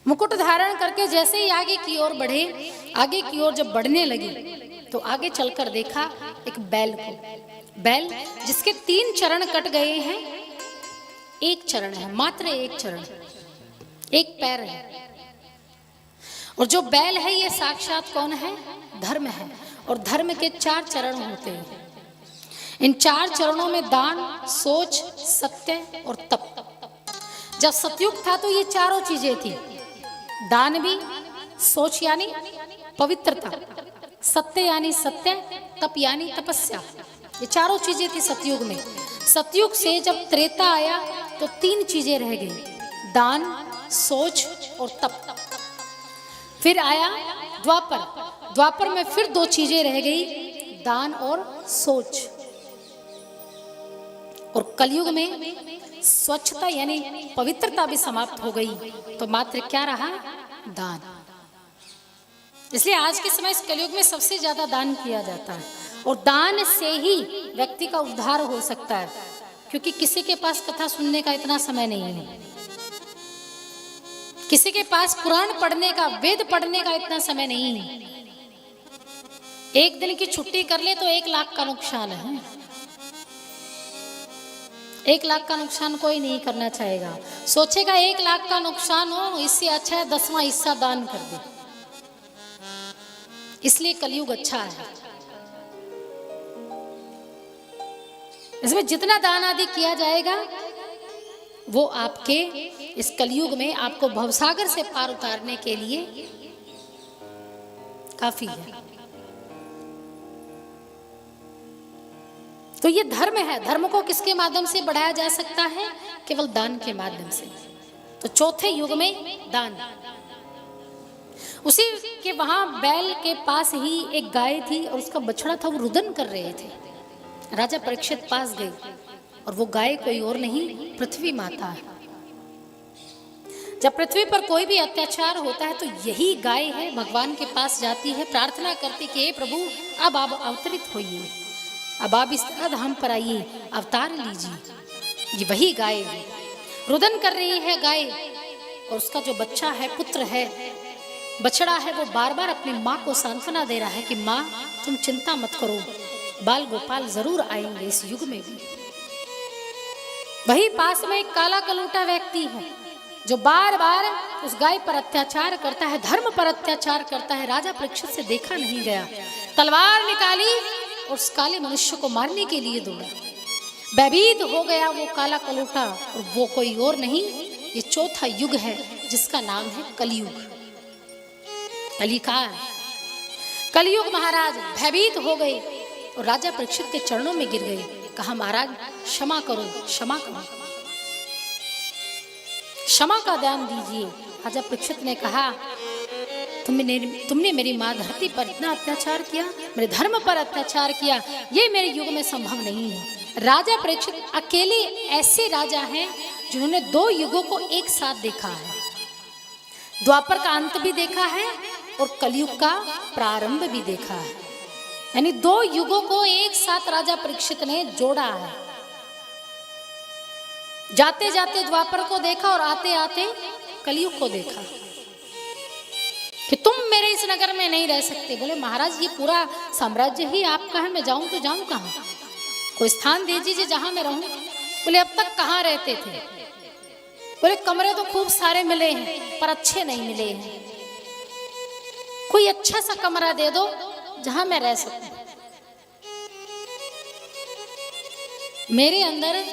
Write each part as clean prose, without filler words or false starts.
मुकुट धारण करके जैसे ही आगे की ओर बढ़े, आगे की ओर जब बढ़ने लगे तो आगे चलकर देखा एक बैल को, बैल जिसके 3 चरण कट गए हैं, एक चरण है, मात्र एक चरण, एक पैर है। और जो बैल है ये साक्षात कौन है? धर्म है। और धर्म के 4 चरण होते हैं। इन 4 चरणों में दान, सोच, सत्य और तप। जब सतयुग था तो ये चारों चीजें थी, दान भी, सोच यानी पवित्रता, सत्य यानी सत्य, तप यानी तपस्या, ये चारों चीजें थी सतयुग में। सतयुग से जब त्रेता आया तो 3 चीजें रह गई, दान, सोच और तप। फिर आया द्वापर, द्वापर में फिर 2 चीजें रह गई, दान और सोच। और कलयुग में स्वच्छता यानी पवित्रता भी समाप्त हो गई, तो मात्र क्या रहा? दान। इसलिए आज के समय इस कलयुग में सबसे ज्यादा दान किया जाता है, और दान से ही व्यक्ति का उद्धार हो सकता है, क्योंकि किसी के पास कथा सुनने का इतना समय नहीं है, किसी के पास पुराण पढ़ने का, वेद पढ़ने का इतना समय नहीं है। एक दिन की छुट्टी कर ले तो 1 लाख का नुकसान है। 1 लाख का नुकसान कोई नहीं करना चाहेगा, सोचेगा 1 लाख का नुकसान हो, इससे अच्छा है 10वां हिस्सा दान कर दे। इसलिए कलयुग अच्छा है। इसमें जितना दान आदि किया जाएगा वो आपके इस कलयुग में आपको भवसागर से पार उतारने के लिए काफी है। तो ये धर्म है। धर्म को किसके माध्यम से बढ़ाया जा सकता है? केवल दान के माध्यम से। तो चौथे युग में दान। उसी के वहां बैल के पास ही एक गाय थी और उसका बछड़ा था, वो रुदन कर रहे थे। राजा परीक्षित पास गए, और वो गाय कोई और नहीं, पृथ्वी माता है। जब पृथ्वी पर कोई भी अत्याचार होता है तो यही गाय है, भगवान के पास जाती है, प्रार्थना करती कि हे प्रभु अब आप अवतरित होइए, अब आप इस धाम पर आइए, अवतार लीजिए। ये वही गाय है, रुदन कर रही है गाय, और उसका जो बच्चा है, पुत्र है, बछड़ा है, वो बार बार अपनी माँ को सांत्वना दे रहा है कि माँ तुम चिंता मत करो, बाल गोपाल जरूर आएंगे इस युग में भी। वही पास में एक काला कलूटा व्यक्ति है जो बार बार उस गाय पर अत्याचार करता है, धर्म पर अत्याचार करता है। राजा परीक्षित से देखा नहीं गया, तलवार निकाली और उस काले मनुष्य को मारने के लिए दौड़ा। भयभीत हो गया वो काला कलूटा, और वो कोई और नहीं, ये चौथा युग है जिसका नाम है कलयुग, कलिकाल। कलयुग महाराज भयभीत हो गए और राजा परीक्षित के चरणों में गिर गए। कहा महाराज क्षमा करो, क्षमा करो, क्षमा का दान दीजिए। राजा परीक्षित ने कहा तुमने मेरी माँ धरती पर इतना अत्याचार किया, मेरे धर्म पर अत्याचार किया, ये मेरे युग में संभव नहीं है। राजा परीक्षित अकेले ऐसे राजा हैं जिन्होंने 2 युगों को एक साथ देखा है, द्वापर का अंत भी देखा है और कलयुग का प्रारंभ भी देखा है। यानी 2 युगों को एक साथ राजा परीक्षित ने जोड़ा है। जाते जाते द्वापर को देखा और आते आते कलयुग को देखा कि तुम मेरे इस नगर में नहीं रह सकते। बोले महाराज ये पूरा साम्राज्य ही आपका है, मैं जाऊं तो जाऊं कहां? कोई स्थान दे दीजिए जहां मैं रहूं। बोले अब तक कहां रहते थे? बोले कमरे तो खूब सारे मिले हैं पर अच्छे नहीं मिले हैं, कोई अच्छा सा कमरा दे दो जहां मैं रह सकूं। मेरे अंदर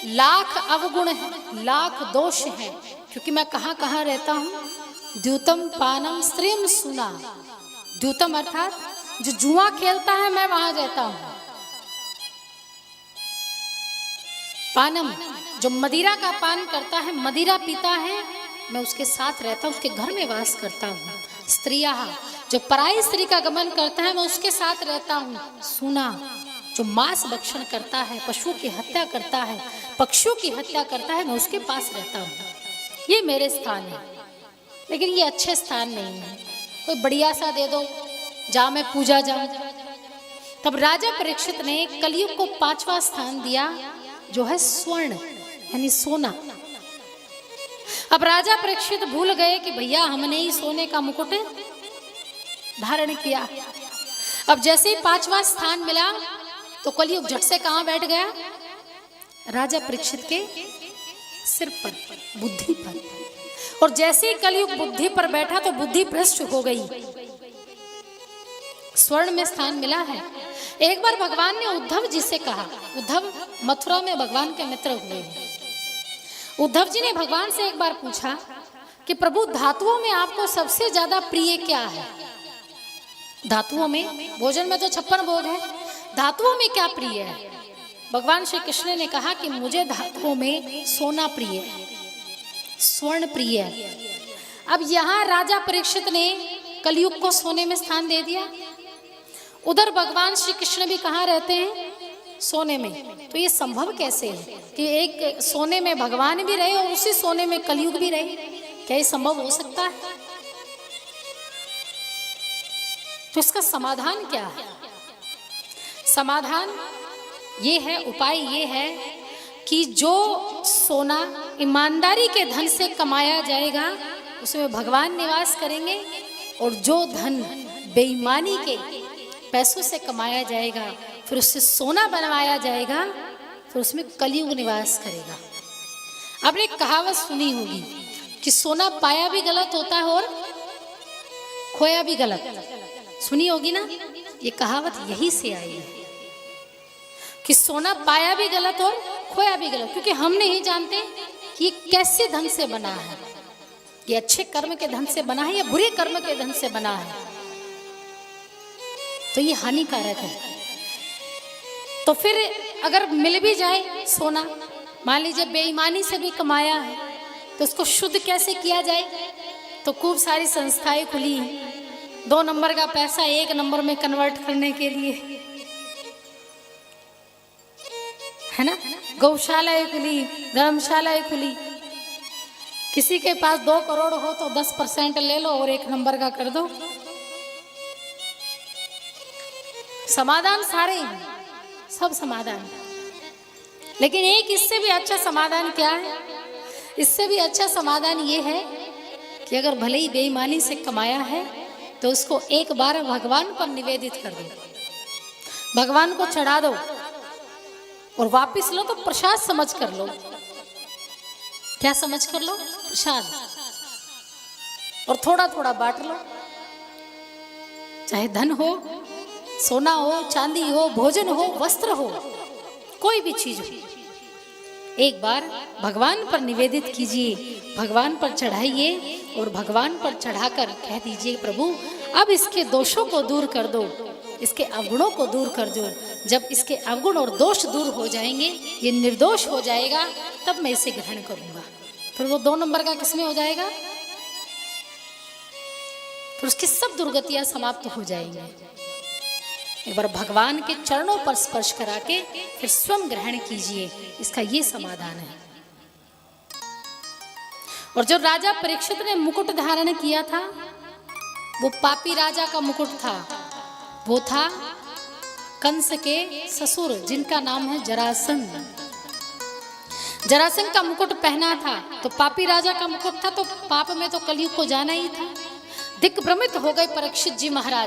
लाख अवगुण है, लाख दोष है, क्योंकि मैं कहां कहां रहता हूं। द्यूतम पानम स्त्रीम सुना, द्यूतम अर्थात जो जुआ खेलता है मैं वहां रहता हूं। पानम जो मदिरा का पान करता है, मदिरा पीता है, मैं उसके साथ रहता हूं, उसके घर में वास करता हूं। स्त्रिया जो पराई स्त्री का गमन करता है मैं उसके साथ रहता हूं। सुना जो मांस भक्षण करता है, पशुओं की हत्या करता है, पक्षियों की हत्या करता है, मैं उसके पास रहता हूं। ये मेरे स्थान है, लेकिन ये अच्छे स्थान नहीं है, कोई बढ़िया सा दे दो जहां मैं पूजा जाऊं। तब राजा परीक्षित ने कलयुग को 5वां स्थान दिया, जो है स्वर्ण यानी सोना। अब राजा परीक्षित भूल गए कि भैया हमने ही सोने का मुकुट धारण किया। अब जैसे ही 5वां स्थान मिला तो कलयुग झट से कहां बैठ गया? राजा परीक्षित के सिर पर, बुद्धि पर। और जैसे ही कलयुग बुद्धि पर बैठा तो बुद्धि भ्रष्ट हो गई। स्वर्ण में स्थान मिला है। एक बार भगवान ने उद्धव जी से कहा, उद्धव मथुरा में भगवान के मित्र हुए। उद्धव जी ने भगवान से एक बार पूछा कि प्रभु धातुओं में आपको सबसे ज्यादा प्रिय क्या है? धातुओं में, भोजन में तो 56 भोग है, धातुओं में क्या प्रिय है? भगवान श्री कृष्ण ने कहा कि मुझे धातुओं में सोना प्रिय है, स्वर्ण प्रिय है। अब यहां राजा परीक्षित ने कलयुग को सोने में स्थान दे दिया। उधर भगवान श्री कृष्ण भी कहाँ रहते हैं? सोने में। तो ये संभव कैसे है कि एक सोने में भगवान भी रहे और उसी सोने में कलयुग भी रहे? क्या ये संभव हो सकता है? तो इसका समाधान क्या है? समाधान ये है, उपाय ये है कि जो सोना ईमानदारी के धन से कमाया जाएगा उसमें भगवान निवास करेंगे, और जो धन बेईमानी के पैसों से कमाया जाएगा फिर उससे सोना बनवाया जाएगा, फिर उसमें कलयुग निवास करेगा। आपने एक कहावत सुनी होगी कि सोना पाया भी गलत होता है और खोया भी गलत। सुनी होगी ना? ये कहावत यही से आई है कि सोना पाया भी गलत और खोया भी गलत, क्योंकि हम नहीं जानते कि ये कैसे धन से बना है, ये अच्छे कर्म के धन से बना है या बुरे कर्म के धन से बना है, तो ये हानिकारक है। तो फिर अगर मिल भी जाए सोना, मान लीजिए बेईमानी से भी कमाया है, तो उसको शुद्ध कैसे किया जाए? तो खूब सारी संस्थाएं खुली हैं 2 नंबर का पैसा 1 नंबर में कन्वर्ट करने के लिए, है ना? गौशालाएं खुली, धर्मशालाएं खुली। किसी के पास 2 करोड़ हो तो 10% ले लो और 1 नंबर का कर दो। समाधान सारे हैं, सब समाधान। लेकिन एक इससे भी अच्छा समाधान क्या है? इससे भी अच्छा समाधान ये है कि अगर भले ही बेईमानी से कमाया है तो उसको एक बार भगवान पर निवेदित कर दो, भगवान को चढ़ा दो और वापिस लो तो प्रसाद समझ कर लो। क्या समझ कर लो? प्रसाद। और थोड़ा थोड़ा बांट लो, चाहे धन हो, सोना हो, चांदी हो, भोजन हो, वस्त्र हो, कोई भी चीज हो, एक बार भगवान पर निवेदित कीजिए, भगवान पर चढ़ाइए और भगवान पर चढ़ाकर कह दीजिए प्रभु अब इसके दोषों को दूर कर दो, इसके अवगुणों को दूर कर दो। जब इसके अवगुण और दोष दूर हो जाएंगे, ये निर्दोष हो जाएगा, तब मैं इसे ग्रहण करूंगा। फिर वो 2 नंबर का किसमें हो जाएगा? फिर उसकी सब दुर्गतियां समाप्त हो जाएंगी। एक बार भगवान के चरणों पर स्पर्श करा के फिर स्वयं ग्रहण कीजिए, इसका ये समाधान है। और जो राजा परीक्षित ने मुकुट धारण किया था वो पापी राजा का मुकुट था, वो था कंस के ससुर जिनका नाम है जरासंध। जरासंध का मुकुट पहना था तो पापी राजा का मुकुट था, तो पाप में तो कलयुग को जाना ही था। दिग्भ्रमित हो गए परीक्षित जी महाराज।